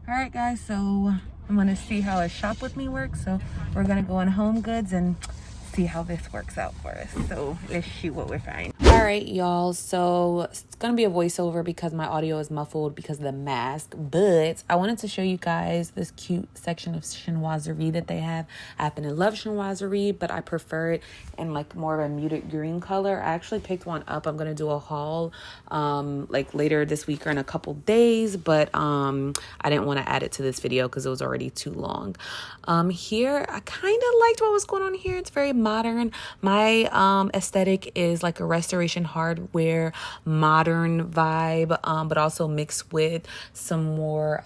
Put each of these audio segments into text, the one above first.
All right, guys, so I'm gonna see how a shop with me works. So we're gonna go on HOMEGOODS and see how this works out for us. So let's shoot what we're finding. All right, y'all, so it's gonna be a voiceover because my audio is muffled because of the mask, but I wanted to show you guys this cute section of chinoiserie that they have. I happen to love chinoiserie, but I prefer it in like more of a muted green color. I actually picked one up. I'm gonna do a haul like later this week or in a couple days, but I didn't want to add it to this video because it was already too long. Here I kind of liked what was going on here. It's very modern. My aesthetic is like a restoration hardware modern vibe, but also mixed with some more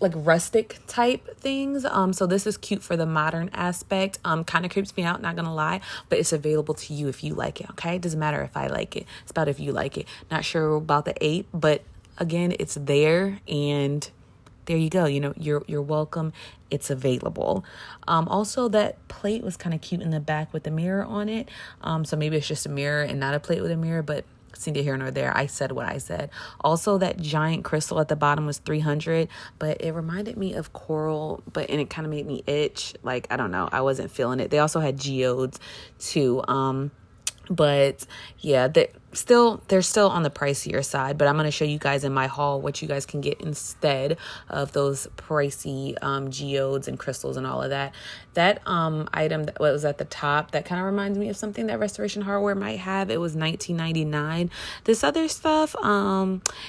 like rustic type things. So this is cute for the modern aspect. Kind of creeps me out, not gonna lie, but it's available to you if you like it. Okay, doesn't matter if I like it, it's about if you like it. Not sure about the 8, but again, it's there, and there you go. You know, you're welcome. It's available. Also, that plate was kind of cute in the back with the mirror on it. So maybe it's just a mirror and not a plate with a mirror, but neither here nor there. I said what I said. Also, that giant crystal at the bottom was $300, but it reminded me of coral, and it kind of made me itch. Like, I don't know, I wasn't feeling it. They also had geodes too. But yeah, they're still on the pricier side, but I'm going to show you guys in my haul what you guys can get instead of those pricey geodes and crystals and all of that. That item that was at the top, that kind of reminds me of something that Restoration Hardware might have. It was $19.99. This other stuff,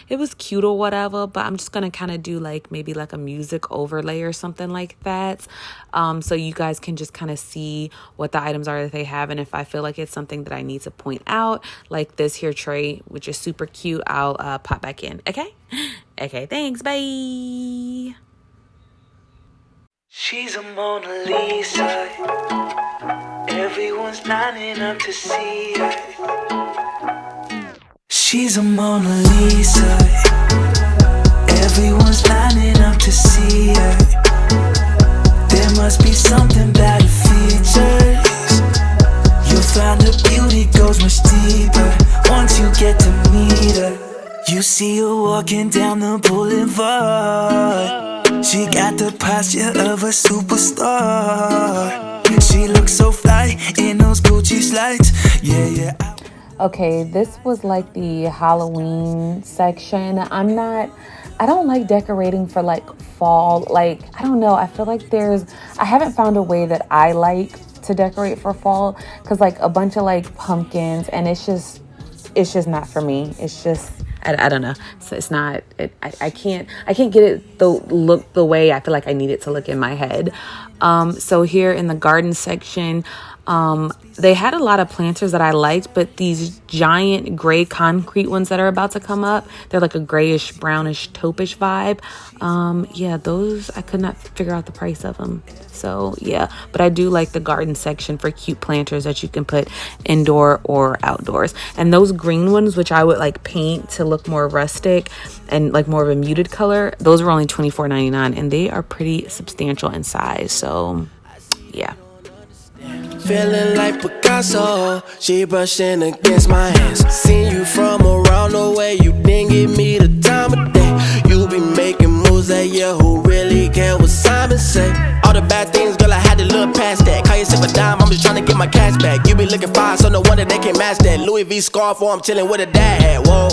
it was cute or whatever, but I'm just going to kind of do like maybe like a music overlay or something like that. So you guys can just kind of see what the items are that they have, and if I feel like it's something that I need to point out, like this here tray, which is super cute, I'll pop back in. Okay, thanks, bye. She's a Mona Lisa, everyone's lining up to see her. She's a Mona Lisa, everyone's lining up to see her. There must be something about her features. You'll find her beauty goes much deeper once you get to meet her. You see her walking down the boulevard. She got the posture of a superstar. She looks so fly in those Gucci slides. Yeah. Okay, this was like the Halloween section. I don't like decorating for like fall. Like, I don't know. I feel like I haven't found a way that I like to decorate for fall, because like a bunch of like pumpkins, and it's just not for me. It's just, I don't know. So it's not, I can't get it look the way I feel like I need it to look in my head. So here in the garden section, they had a lot of planters that I liked, but these giant gray concrete ones that are about to come up, they're like a grayish, brownish, taupish vibe. Yeah, those, I could not figure out the price of them. So yeah, but I do like the garden section for cute planters that you can put indoor or outdoors. And those green ones, which I would like paint to look more rustic and like more of a muted color, those were only $24.99, and they are pretty substantial in size. So yeah. Feeling like Picasso, she brushing against my hands. Seen you from around the way, you didn't give me the time of day. You be making moves that year, who really care what Simon say? All the bad things, girl, I had to look past that. Call yourself a dime, I'm just trying to get my cash back. You be looking fine, so no wonder they can't match that. Louis V scarf, or I'm chilling with a dad. Whoa,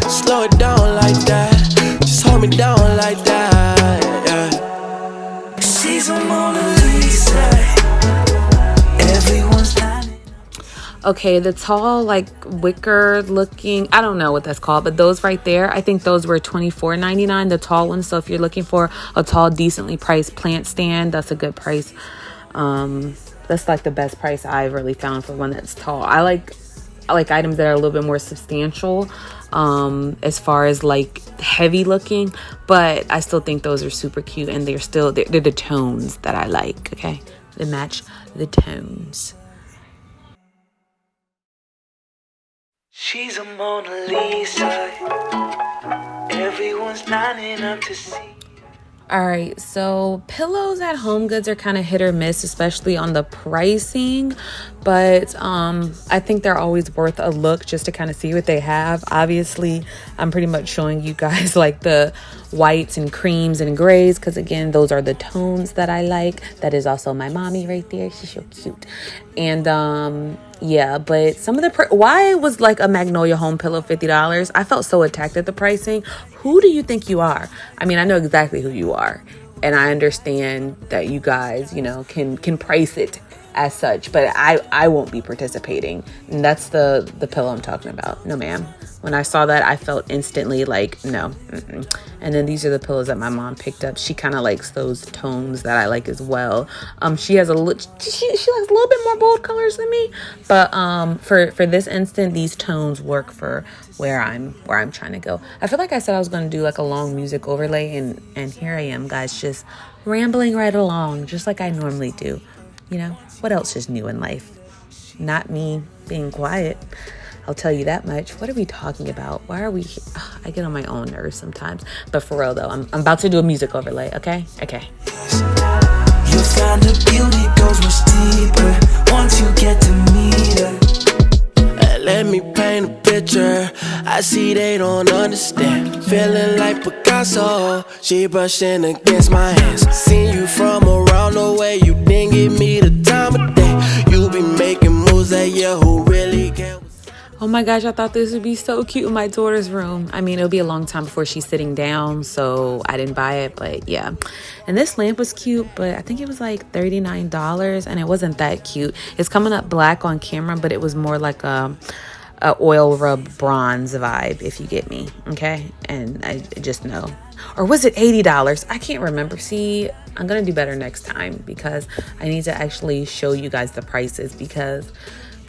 slow it down like that, just hold me down like that. Yeah. She's a Mona Lisa. Okay, the tall, like, wicker looking, I don't know what that's called, but those right there, I think those were $24.99, the tall ones. So if you're looking for a tall, decently priced plant stand, that's a good price. That's like the best price I've really found for one that's tall. I like items that are a little bit more substantial, as far as like heavy looking, but I still think those are super cute, and they're the tones that I like. Okay, they match the tones. She's a Mona Lisa, everyone's lining up to see. All right, so pillows at HomeGoods are kind of hit or miss, especially on the pricing, but I think they're always worth a look just to kind of see what they have. Obviously, I'm pretty much showing you guys like the whites and creams and grays because, again, those are the tones that I like. That is also my mommy right there. She's so cute. And yeah, but some of the why was like a Magnolia home pillow $50? I felt so attacked at the pricing. Who do you think you are? I mean, I know exactly who you are, and I understand that you guys, you know, can price it as such, but I won't be participating. And that's the pillow I'm talking about. No, ma'am. When I saw that, I felt instantly like, no. And then these are the pillows that my mom picked up. She kind of likes those tones that I like as well. She has she likes a little bit more bold colors than me, but for this instant, these tones work for where I'm trying to go. I feel like I said I was going to do like a long music overlay, and here I am, guys, just rambling right along, just like I normally do. You know, what else is new in life? Not me being quiet. I'll tell you that much. What are we talking about? Why are we? I get on my own nerves sometimes. But for real though, I'm about to do a music overlay. Okay. You find the beauty goes much deeper once you get to meet her. Let me paint a picture. I see they don't understand. Feeling like Picasso. She brushing against my hands. Seen you from around the way. You didn't give me the time of day. You be making moves that yeah, who really get. Oh my gosh, I thought this would be so cute in my daughter's room. I mean, it'll be a long time before she's sitting down, so I didn't buy it, but yeah. And this lamp was cute, but I think it was like $39, and it wasn't that cute. It's coming up black on camera, but it was more like a oil rub bronze vibe, if you get me, okay? And I just know. Or was it $80? I can't remember. See, I'm gonna do better next time because I need to actually show you guys the prices because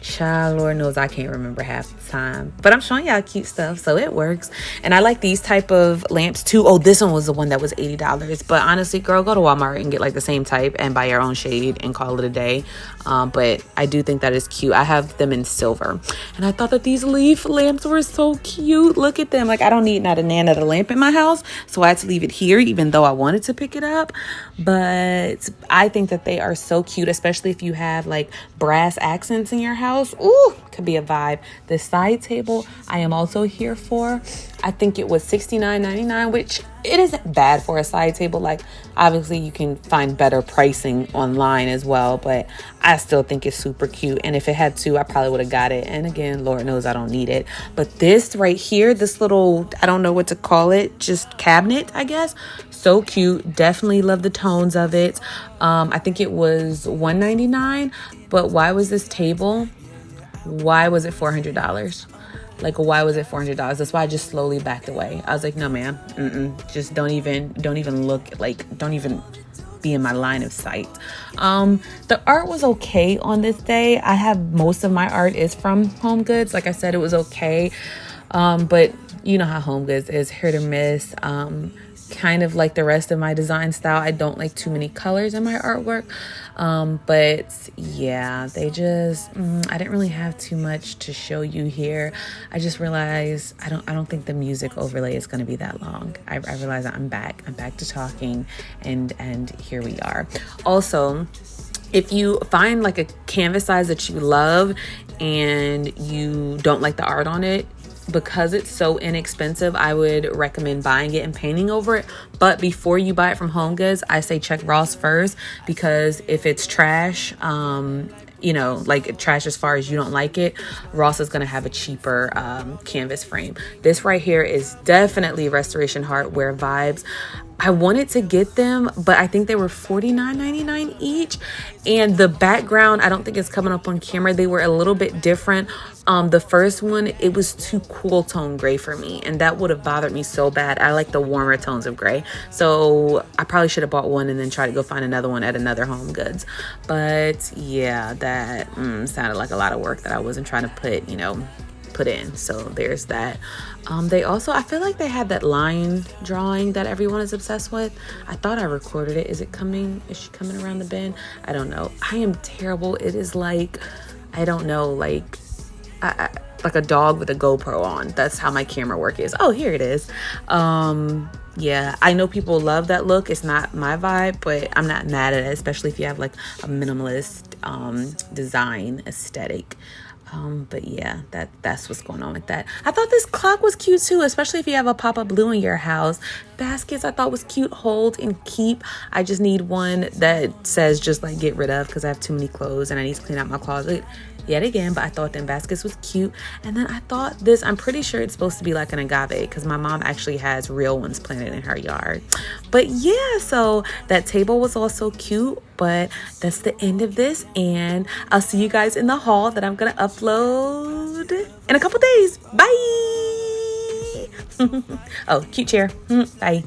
child, Lord knows I can't remember half the time, but I'm showing y'all cute stuff, so it works. And I like these type of lamps too. Oh, this one was the one that was $80, but honestly, girl, go to Walmart and get like the same type and buy your own shade and call it a day. But I do think that is cute. I have them in silver, and I thought that these leaf lamps were so cute. Look at them. Like, I don't need not a nanette lamp in my house, so I had to leave it here even though I wanted to pick it up. But I think that they are so cute, especially if you have like brass accents in your house. Ooh, could be a vibe. The side table I am also here for. I think it was $69.99, which it isn't bad for a side table. Like, obviously you can find better pricing online as well, but I still think it's super cute. And if it had two, I probably would have got it. And again, Lord knows I don't need it. But this right here, this little, I don't know what to call it, just cabinet, I guess. So cute. Definitely love the tones of it. I think it was $199, but why was this table? Why was it $400? Like, why was it $400? That's why I just slowly backed away. I was like, no, ma'am. Just don't even look, like, don't even be in my line of sight. The art was okay on this day. I have most of my art is from HomeGoods. Like I said, it was okay. But you know how HomeGoods is, hit or miss. Kind of like the rest of my design style, I don't like too many colors in my artwork. But yeah, they just I didn't really have too much to show you here. I just realized I don't think the music overlay is going to be that long. I realize I'm back to talking, and here we are. Also, if you find like a canvas size that you love and you don't like the art on it, because it's so inexpensive, I would recommend buying it and painting over it. But before you buy it from HomeGoods, I say check Ross first, because if it's trash, you know, like trash as far as you don't like it, Ross is going to have a cheaper canvas frame. This right here is definitely Restoration Hardware vibes. I wanted to get them, but I think they were $49.99 each. And the background, I don't think it's coming up on camera. They were a little bit different. The first one, it was too cool tone gray for me, and that would have bothered me so bad. I like the warmer tones of gray. So I probably should have bought one and then try to go find another one at another HomeGoods. But yeah, that sounded like a lot of work that I wasn't trying to put in. So there's that. They also, I feel like they had that line drawing that everyone is obsessed with. I thought I recorded it. Is she coming around the bend? I don't know. I am terrible. It is like, I don't know, like like a dog with a GoPro on. That's how my camera work is. Oh, here it is. Yeah, I know people love that look. It's not my vibe, but I'm not mad at it, especially if you have like a minimalist design aesthetic. But yeah, that's what's going on with that. I thought this clock was cute too, especially if you have a pop-up blue in your house. Baskets I thought was cute, hold and keep. I just need one that says just like get rid of, because I have too many clothes and I need to clean out my closet yet again. But I thought them baskets was cute. And then I thought this, I'm pretty sure it's supposed to be like an agave, because my mom actually has real ones planted in her yard. But yeah, so that table was also cute. But that's the end of this, and I'll see you guys in the haul that I'm gonna upload in a couple days. Bye. Oh, cute chair. Bye.